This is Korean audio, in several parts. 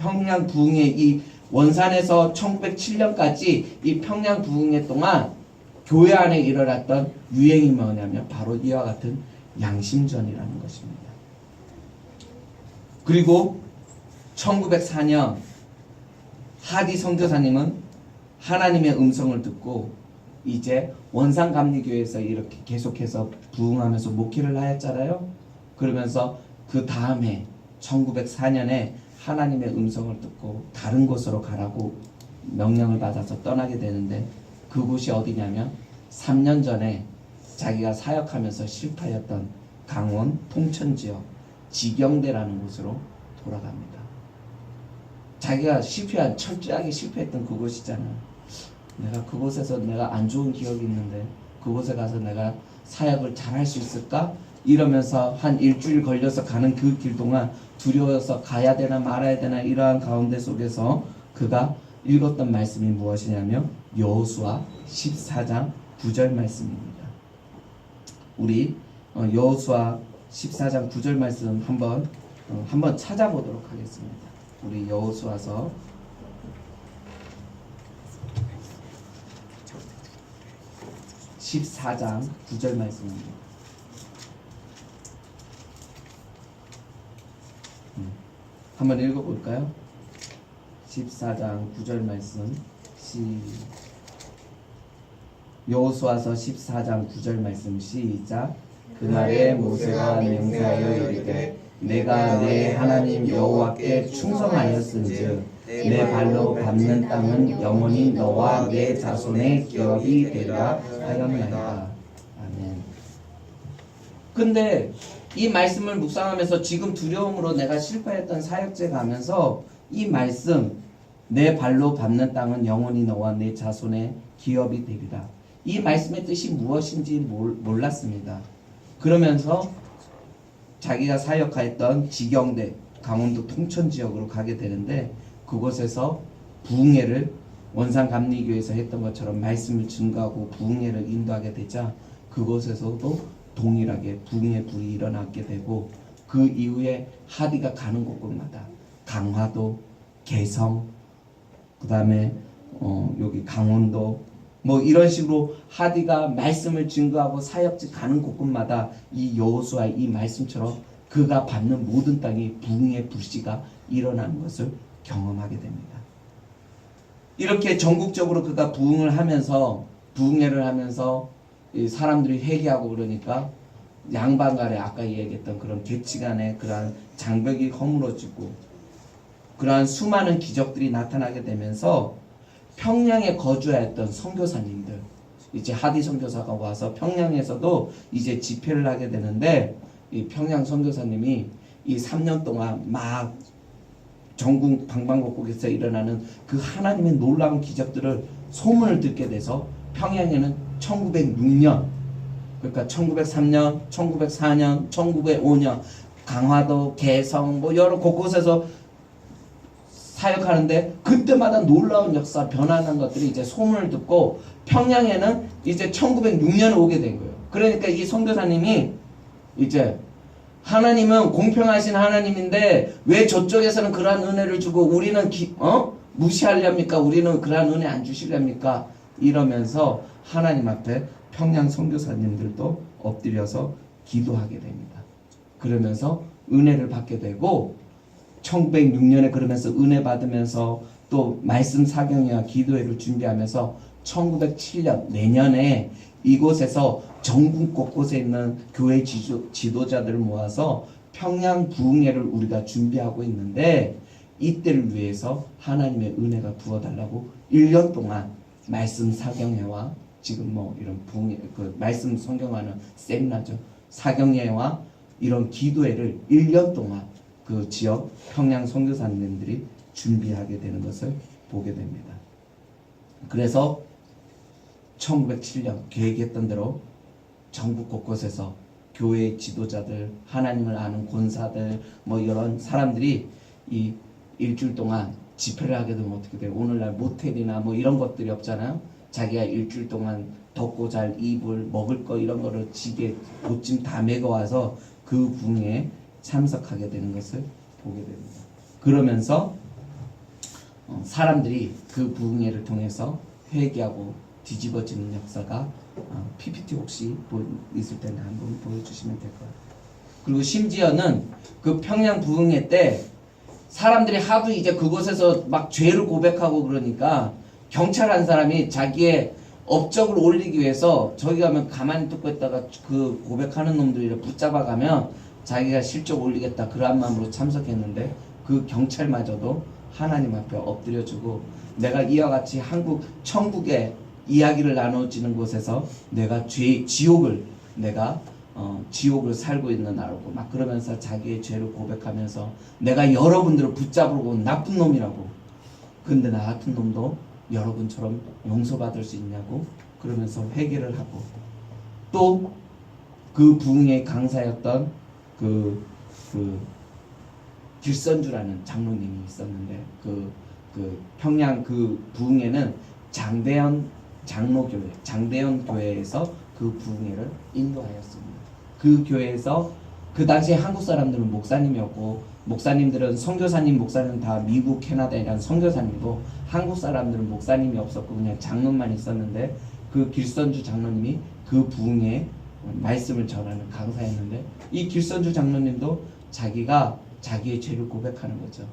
평양 부흥회 이 원산에서 1907년까지 이 평양 부흥회 동안 교회 안에 일어났던 유행이 뭐냐면 바로 이와 같은 양심전이라는 것입니다. 그리고 1904년 하디 선교사님은 하나님의 음성을 듣고 이제 원산감리교회에서 이렇게 계속해서 부흥하면서 목회를 하였잖아요. 그러면서 그 다음에 1904년에 하나님의 음성을 듣고 다른 곳으로 가라고 명령을 받아서 떠나게 되는데 그곳이 어디냐면 3년 전에 자기가 사역하면서 실패했던 강원 통천지역 지경대라는 곳으로 돌아갑니다. 자기가 철저하게 실패했던 그곳이잖아요. 내가 그곳에서 내가 안 좋은 기억이 있는데 그곳에 가서 내가 사역을 잘할 수 있을까? 이러면서 한 일주일 걸려서 가는 그 길 동안 두려워서 가야 되나 말아야 되나 이러한 가운데 속에서 그가 읽었던 말씀이 무엇이냐면 여호수아 14장 9절 말씀입니다. 우리 여호수아 14장 9절 말씀 한번 찾아보도록 하겠습니다. 우리 여호수아서 14장 9절 말씀입니다. 한번 읽어볼까요? 14장 9절 말씀 여호수아서 14장 9절 말씀 시작. 그날에 모세가 맹세하여 이르되 내가 내 하나님 여호와께 충성하였은즉 내 발로 밟는 땅은 영원히 너와 내 자손의 기업이 되리라 하였나이다. 아멘. 근데 이 말씀을 묵상하면서 지금 두려움으로 내가 실패했던 사역제 가면서 이 말씀 내 발로 밟는 땅은 영원히 너와 내 자손의 기업이 되리라. 이 말씀의 뜻이 무엇인지 몰랐습니다. 그러면서 자기가 사역하였던 지경대 강원도 통천 지역으로 가게 되는데 그곳에서 부흥회를 원산감리교에서 했던 것처럼 말씀을 증거하고 부흥회를 인도하게 되자 그곳에서도 동일하게 부흥의 불이 일어나게 되고 그 이후에 하디가 가는 곳곳마다 강화도, 개성, 그 다음에 여기 강원도 뭐 이런 식으로 하디가 말씀을 증거하고 사역지 가는 곳곳마다 이 여호수아의 이 말씀처럼 그가 받는 모든 땅이 부흥의 불씨가 일어나는 것을 경험하게 됩니다. 이렇게 전국적으로 그가 부흥을 하면서 부흥회를 하면서 이 사람들이 회개하고 그러니까 양반간에 아까 얘기했던 그런 계치간에 그러한 장벽이 허물어지고 그러한 수많은 기적들이 나타나게 되면서 평양에 거주하였던 선교사님들 이제 하디 선교사가 와서 평양에서도 이제 집회를 하게 되는데 이 평양 선교사님이 이 3년 동안 막 전국 방방곡곡에서 일어나는 그 하나님의 놀라운 기적들을 소문을 듣게 돼서 평양에는 1906년 그러니까 1903년, 1904년, 1905년 강화도, 개성 뭐 여러 곳곳에서 사역하는데 그때마다 놀라운 역사 변화하는 것들이 이제 소문을 듣고 평양에는 이제 1906년에 오게 된 거예요. 그러니까 이 선교사님이 이제 하나님은 공평하신 하나님인데 왜 저쪽에서는 그러한 은혜를 주고 우리는 무시하렵니까? 우리는 그러한 은혜 안 주시렵니까? 이러면서 하나님 앞에 평양 선교사님들도 엎드려서 기도하게 됩니다. 그러면서 은혜를 받게 되고 1906년에 그러면서 은혜 받으면서 또 말씀 사경회와 기도회를 준비하면서 1907년 내년에 이곳에서 전국 곳곳에 있는 교회 지도자들을 모아서 평양 부흥회를 우리가 준비하고 있는데 이때를 위해서 하나님의 은혜가 부어달라고 1년 동안 말씀 사경회와 지금 뭐 이런 부흥회 그 말씀 성경하는 세미나죠. 사경회와 이런 기도회를 1년 동안 그 지역 평양 선교사님들이 준비하게 되는 것을 보게 됩니다. 그래서 1907년 계획했던 대로 전국 곳곳에서 교회 지도자들, 하나님을 아는 권사들, 뭐 이런 사람들이 이 일주일 동안 집회를 하게 되면 어떻게 돼요? 오늘날 모텔이나 뭐 이런 것들이 없잖아요. 자기가 일주일 동안 덮고 잘 이불, 먹을 거 이런 거를 지게 옷짐 다 메고 와서 그 부흥회에 참석하게 되는 것을 보게 됩니다. 그러면서 사람들이 그 부흥회를 통해서 회개하고 뒤집어지는 역사가 PPT 혹시 있을 텐데 한번 보여주시면 될 것 같아요. 그리고 심지어는 그 평양 부흥회 때 사람들이 하도 이제 그곳에서 막 죄를 고백하고 그러니까 경찰 한 사람이 자기의 업적을 올리기 위해서 저기 가면 가만히 듣고 있다가 그 고백하는 놈들을 붙잡아 가면 자기가 실적 올리겠다 그런 마음으로 참석했는데 그 경찰마저도 하나님 앞에 엎드려주고 내가 이와 같이 천국의 이야기를 나눠지는 곳에서 내가 지옥을 살고 있는 나라고 막 그러면서 자기의 죄를 고백하면서 내가 여러분들을 붙잡으러 온 나쁜 놈이라고 근데 나 같은 놈도 여러분처럼 용서받을 수 있냐고 그러면서 회개를 하고 또 그 부흥의 강사였던 그 길선주라는 장로님이 있었는데 그 평양 그 부흥회는 장대현 교회에서 그 부흥회를 인도하였습니다. 그 교회에서 그 당시에 한국 사람들은 목사님이었고 목사님들은 선교사님 목사는 다 미국 캐나다에 간 선교사님이고 한국 사람들은 목사님이 없었고 그냥 장로만 있었는데 그 길선주 장로님이 그 부흥회에 말씀을 전하는 강사였는데 이 길선주 장로님도 자기가 자기의 죄를 고백하는 거죠.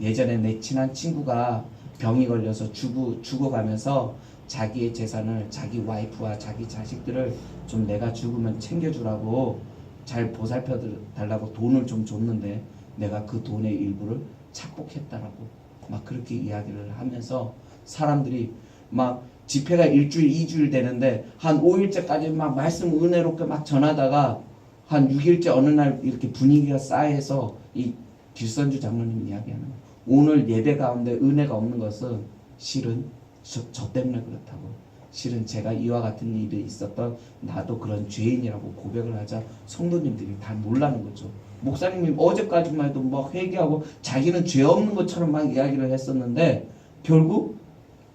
예전에 내 친한 친구가 병이 걸려서 죽어가면서 자기의 재산을 자기 와이프와 자기 자식들을 좀 내가 죽으면 챙겨주라고 잘 보살펴 달라고 돈을 좀 줬는데 내가 그 돈의 일부를 착복했다라고 막 그렇게 이야기를 하면서 사람들이 막 집회가 일주일 2주일 되는데 한 5일째까지 막 말씀 은혜롭게 막 전하다가 한 6일째 어느 날 이렇게 분위기가 싸해서 이 길선주 장로님 이야기하는 오늘 예배 가운데 은혜가 없는 것은 실은 저 때문에 그렇다고 실은 제가 이와 같은 일이 있었던 나도 그런 죄인이라고 고백을 하자 성도님들이 다 놀라는 거죠. 목사님이 어제까지만 해도 막 회개하고 자기는 죄 없는 것처럼 막 이야기를 했었는데 결국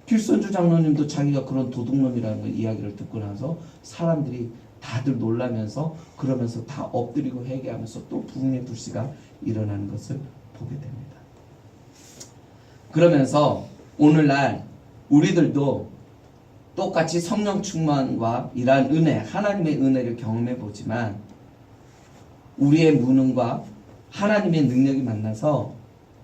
길선주 장로님도 자기가 그런 도둑놈이라는 걸 이야기를 듣고 나서 사람들이 다들 놀라면서 그러면서 다 엎드리고 회개하면서 또 부흥의 불씨가 일어나는 것을 보게 됩니다. 그러면서 오늘날 우리들도 똑같이 성령 충만과 이러한 은혜, 하나님의 은혜를 경험해 보지만 우리의 무능과 하나님의 능력이 만나서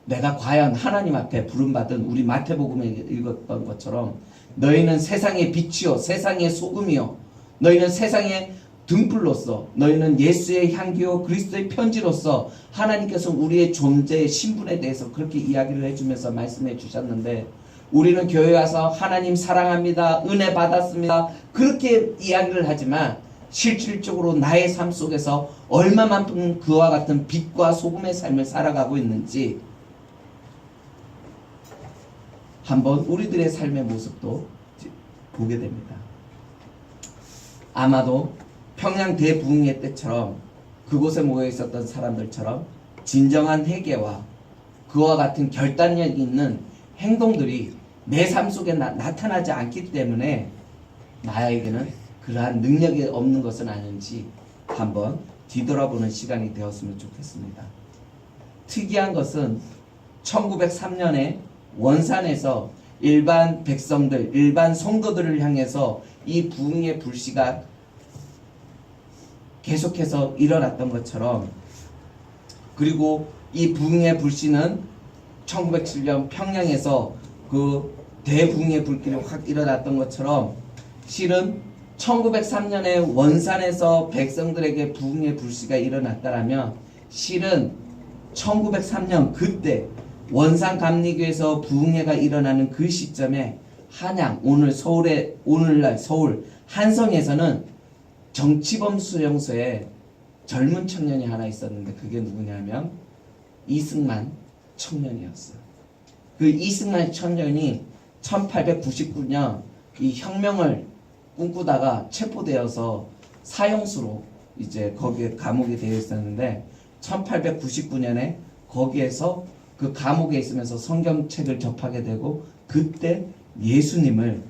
내가 과연 하나님 앞에 부름받은 우리 마태복음에 읽었던 것처럼 너희는 세상의 빛이요 세상의 소금이요 너희는 세상의 등불로서 너희는 예수의 향기요 그리스도의 편지로서 하나님께서 우리의 존재의 신분에 대해서 그렇게 이야기를 해주면서 말씀해 주셨는데 우리는 교회 와서 하나님 사랑합니다 은혜 받았습니다 그렇게 이야기를 하지만 실질적으로 나의 삶 속에서 얼마만큼 그와 같은 빛과 소금의 삶을 살아가고 있는지 한번 우리들의 삶의 모습도 보게 됩니다. 아마도 평양 대부흥회 때처럼 그곳에 모여 있었던 사람들처럼 진정한 회개와 그와 같은 결단력 있는 행동들이 내 삶 속에 나타나지 않기 때문에 나에게는 그러한 능력이 없는 것은 아닌지 한번 뒤돌아보는 시간이 되었으면 좋겠습니다. 특이한 것은 1903년에 원산에서 일반 백성들, 일반 성도들을 향해서 이 부흥의 불씨가 계속해서 일어났던 것처럼 그리고 이 부흥의 불씨는 1907년 평양에서 그 대부흥의 불길이 확 일어났던 것처럼 실은 1903년에 원산에서 백성들에게 부흥의 불씨가 일어났다라면 실은 1903년 그때 원산 감리교에서 부흥회가 일어나는 그 시점에 한양 오늘날 서울 한성에서는 정치범 수용소에 젊은 청년이 하나 있었는데 그게 누구냐면 이승만 청년이었어요. 그 이승만 청년이 1899년 이 혁명을 꿈꾸다가 체포되어서 사형수로 이제 거기에 감옥이 되어 있었는데 1899년에 거기에서 그 감옥에 있으면서 성경책을 접하게 되고 그때 예수님을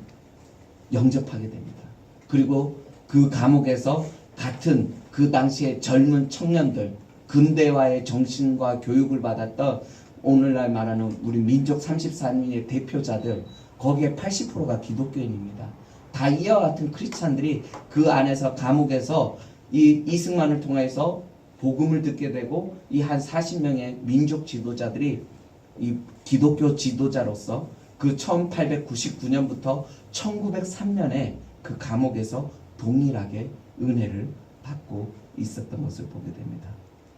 영접하게 됩니다. 그리고 그 감옥에서 같은 그 당시에 젊은 청년들 근대화의 정신과 교육을 받았던 오늘날 말하는 우리 민족 34인의 대표자들 거기에 80%가 기독교인입니다. 다 이와 같은 크리스찬들이 그 안에서 감옥에서 이 이승만을 통해서 복음을 듣게 되고 이 한 40명의 민족 지도자들이 이 기독교 지도자로서 그 1899년부터 1903년에 그 감옥에서 동일하게 은혜를 받고 있었던 것을 보게 됩니다.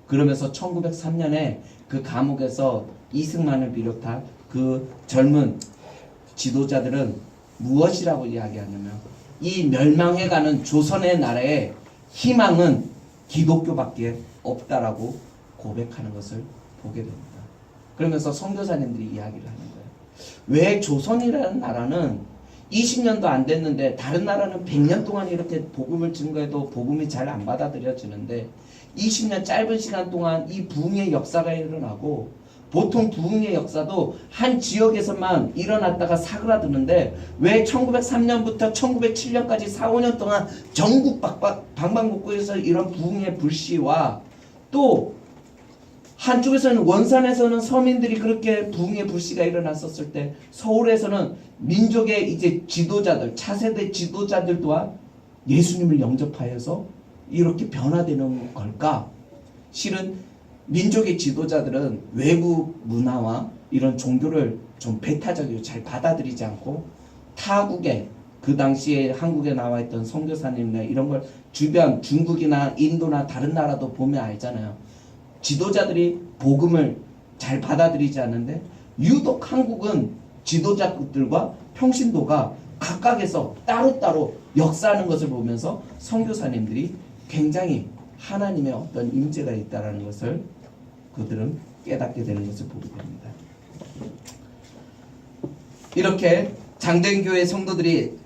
그러면서 1903년에 그 감옥에서 이승만을 비롯한 그 젊은 지도자들은 무엇이라고 이야기하냐면 이 멸망해가는 조선의 나라의 희망은 기독교밖에 없다라고 고백하는 것을 보게 됩니다. 그러면서 선교사님들이 이야기를 하는 거예요. 왜 조선이라는 나라는 20년도 안 됐는데 다른 나라는 100년 동안 이렇게 복음을 증거해도 복음이 잘 안 받아들여지는데 20년 짧은 시간 동안 이 부흥의 역사가 일어나고 보통 부흥의 역사도 한 지역에서만 일어났다가 사그라드는데 왜 1903년부터 1907년까지 4, 5년 동안 전국 방방곡곡에서 이런 부흥의 불씨와 또 한쪽에서는 원산에서는 서민들이 그렇게 부흥의 불씨가 일어났었을 때 서울에서는 민족의 이제 지도자들 차세대 지도자들 또한 예수님을 영접하여서 이렇게 변화되는 걸까? 실은 민족의 지도자들은 외국 문화와 이런 종교를 좀 배타적이고 잘 받아들이지 않고 타국에 그 당시에 한국에 나와 있던 선교사님이나 이런 걸 주변 중국이나 인도나 다른 나라도 보면 알잖아요. 지도자들이 복음을 잘 받아들이지 않는데 유독 한국은 지도자들과 평신도가 각각에서 따로따로 역사하는 것을 보면서 선교사님들이 굉장히 하나님의 어떤 임재가 있다는 것을 그들은 깨닫게 되는 것을 보게 됩니다. 이렇게 장대인교회 성도들이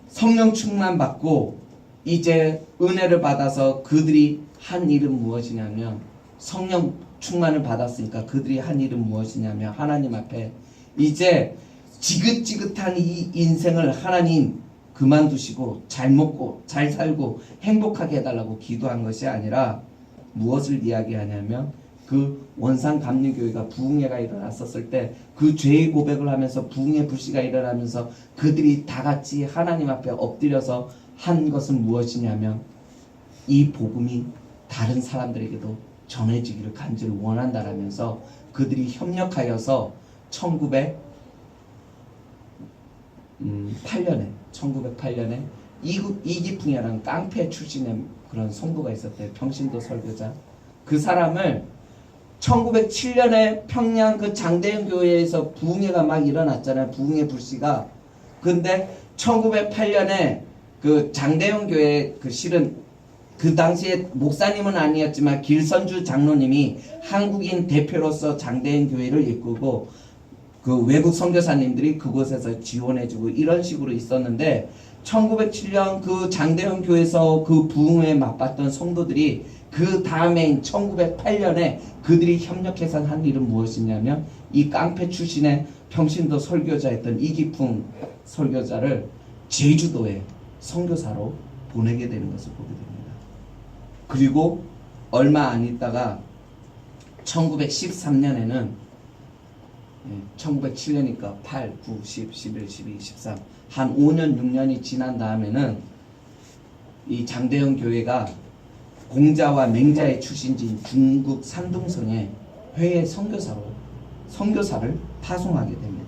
성령 충만 받고 이제 은혜를 받아서 그들이 한 일은 무엇이냐면 성령 충만을 받았으니까 그들이 한 일은 무엇이냐면 하나님 앞에 이제 지긋지긋한 이 인생을 하나님 그만두시고 잘 먹고 잘 살고 행복하게 해달라고 기도한 것이 아니라 무엇을 이야기하냐면 그 원산감리교회가 부흥회가 일어났었을 때 그 죄의 고백을 하면서 부흥의 불씨가 일어나면서 그들이 다 같이 하나님 앞에 엎드려서 한 것은 무엇이냐면 이 복음이 다른 사람들에게도 전해지기를 간절히 원한다라면서 그들이 협력하여서 1908년에 이기풍이라는 깡패 출신의 그런 성도가 있었대요. 평신도 설교자. 그 사람을 1907년에 평양 그 장대현 교회에서 부흥회가 막 일어났잖아요. 부흥회 불씨가. 근데 1908년에 그 장대현 교회 그 실은 그 당시에 목사님은 아니었지만 길선주 장로님이 한국인 대표로서 장대현 교회를 이끌고 그 외국 선교사님들이 그곳에서 지원해주고 이런 식으로 있었는데 1907년 그 장대현 교회에서 그 부흥회에 맛봤던 성도들이 그 다음해인 1908년에 그들이 협력해서 한 일은 무엇이냐면 이 깡패 출신의 평신도 설교자였던 이기풍 설교자를 제주도에 선교사로 보내게 되는 것을 보게 됩니다. 그리고 얼마 안 있다가 1913년에는 1907년이니까 8, 9, 10, 11, 12, 13 한 5년, 6년이 지난 다음에는 이 장대현 교회가 공자와 맹자의 출신지인 중국 산둥성에 회의 선교사를 파송하게 됩니다.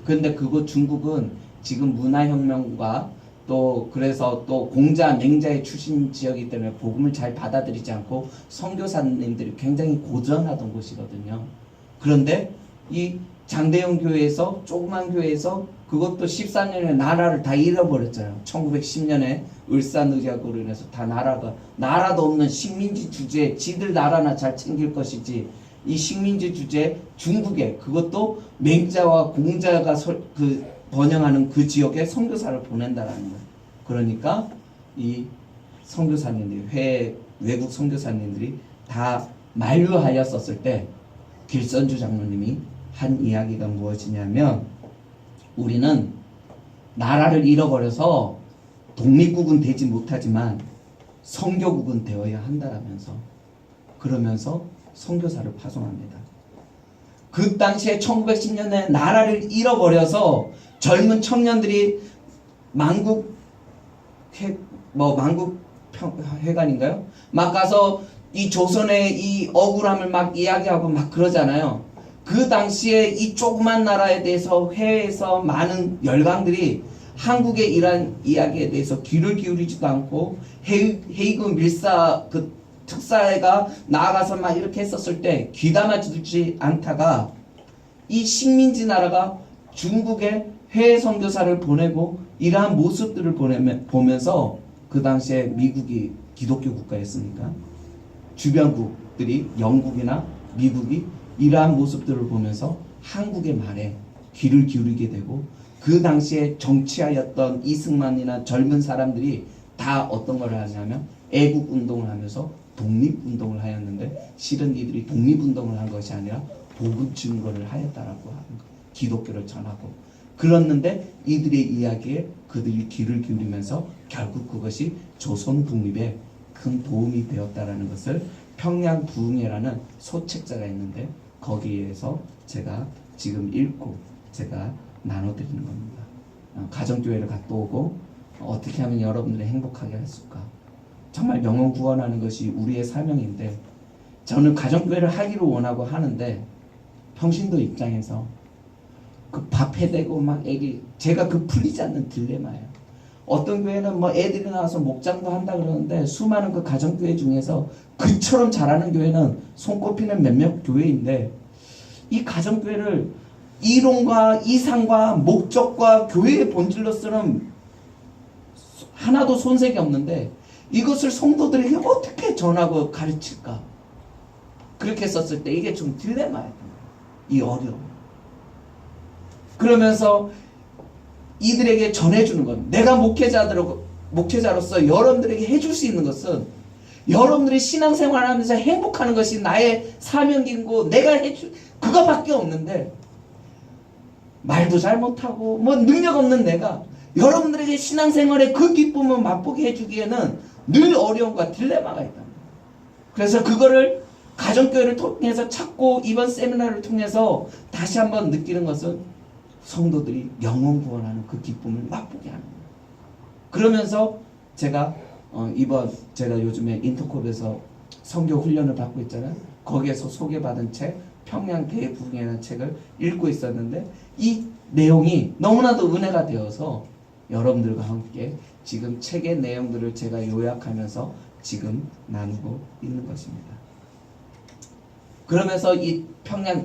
그런데 그곳 중국은 지금 문화혁명과 또 그래서 또 공자, 맹자의 출신 지역이기 때문에 복음을 잘 받아들이지 않고 선교사님들이 굉장히 고전하던 곳이거든요. 그런데 이 장대현 교회에서 조그만 교회에서 그것도 14년에 나라를 다 잃어버렸잖아요. 1910년에 을사늑약으로 인해서 다 나라도 없는 식민지 주제에 지들 나라나 잘 챙길 것이지 이 식민지 주제에 중국에 그것도 맹자와 공자가 번영하는 그 지역에 선교사를 보낸다라는 거예요. 그러니까 이 선교사님들이 외국 선교사님들이 다 만류하였었을 때 길선주 장로님이 한 이야기가 무엇이냐면 우리는 나라를 잃어버려서 독립국은 되지 못하지만 선교국은 되어야 한다라면서 그러면서 선교사를 파송합니다. 그 당시에 1910년에 나라를 잃어버려서 젊은 청년들이 만국회관인가요? 막 가서 이 조선의 이 억울함을 막 이야기하고 막 그러잖아요. 그 당시에 이 조그만 나라에 대해서 해외에서 많은 열강들이 한국의 이러한 이야기에 대해서 귀를 기울이지도 않고 헤이그 밀사 그 특사가 나아가서 막 이렇게 했었을 때 귀담아주지 않다가 이 식민지 나라가 중국에 해외 선교사를 보내고 이러한 모습들을 보면서 그 당시에 미국이 기독교 국가였으니까 주변국들이 영국이나 미국이 이러한 모습들을 보면서 한국의 말에 귀를 기울이게 되고 그 당시에 정치하였던 이승만이나 젊은 사람들이 다 어떤 걸 하냐면 애국운동을 하면서 독립운동을 하였는데 실은 이들이 독립운동을 한 것이 아니라 복음 증거를 하였다라고 하는 거. 기독교를 전하고 그랬는데 이들의 이야기에 그들이 귀를 기울이면서 결국 그것이 조선 독립에 큰 도움이 되었다라는 것을 평양 부흥회라는 소책자가 있는데 거기에서 제가 지금 읽고 제가 나눠드리는 겁니다. 가정교회를 갔다 오고 어떻게 하면 여러분들이 행복하게 할 수 있을까? 정말 영혼 구원하는 것이 우리의 사명인데 저는 가정교회를 하기를 원하고 하는데 평신도 입장에서 그 밥 해대고 막 애기 제가 그 풀리지 않는 딜레마예요. 어떤 교회는 뭐 애들이 나와서 목장도 한다 그러는데 수많은 그 가정교회 중에서 그처럼 잘하는 교회는 손꼽히는 몇몇 교회인데 이 가정교회를 이론과 이상과 목적과 교회의 본질로서는 하나도 손색이 없는데 이것을 성도들에게 어떻게 전하고 가르칠까? 그렇게 썼을 때 이게 좀 딜레마였던 거예요. 이 어려움. 그러면서 이들에게 전해주는 건 내가 목회자로서 여러분들에게 해줄 수 있는 것은 여러분들이 신앙생활 하면서 행복하는 것이 나의 사명이고 내가 해줄 그거밖에 없는데 말도 잘 못하고 뭐 능력 없는 내가 여러분들에게 신앙생활의 그 기쁨을 맛보게 해주기에는 늘 어려움과 딜레마가 있다. 그래서 그거를 가정교회를 통해서 찾고 이번 세미나를 통해서 다시 한번 느끼는 것은 성도들이 영혼 구원하는 그 기쁨을 맛보게 하는 거예요. 그러면서 제가 이번 제가 요즘에 인터콥에서 선교 훈련을 받고 있잖아요. 거기에서 소개받은 책 평양 대부흥이라는 책을 읽고 있었는데 이 내용이 너무나도 은혜가 되어서 여러분들과 함께 지금 책의 내용들을 제가 요약하면서 지금 나누고 있는 것입니다. 그러면서 이 평양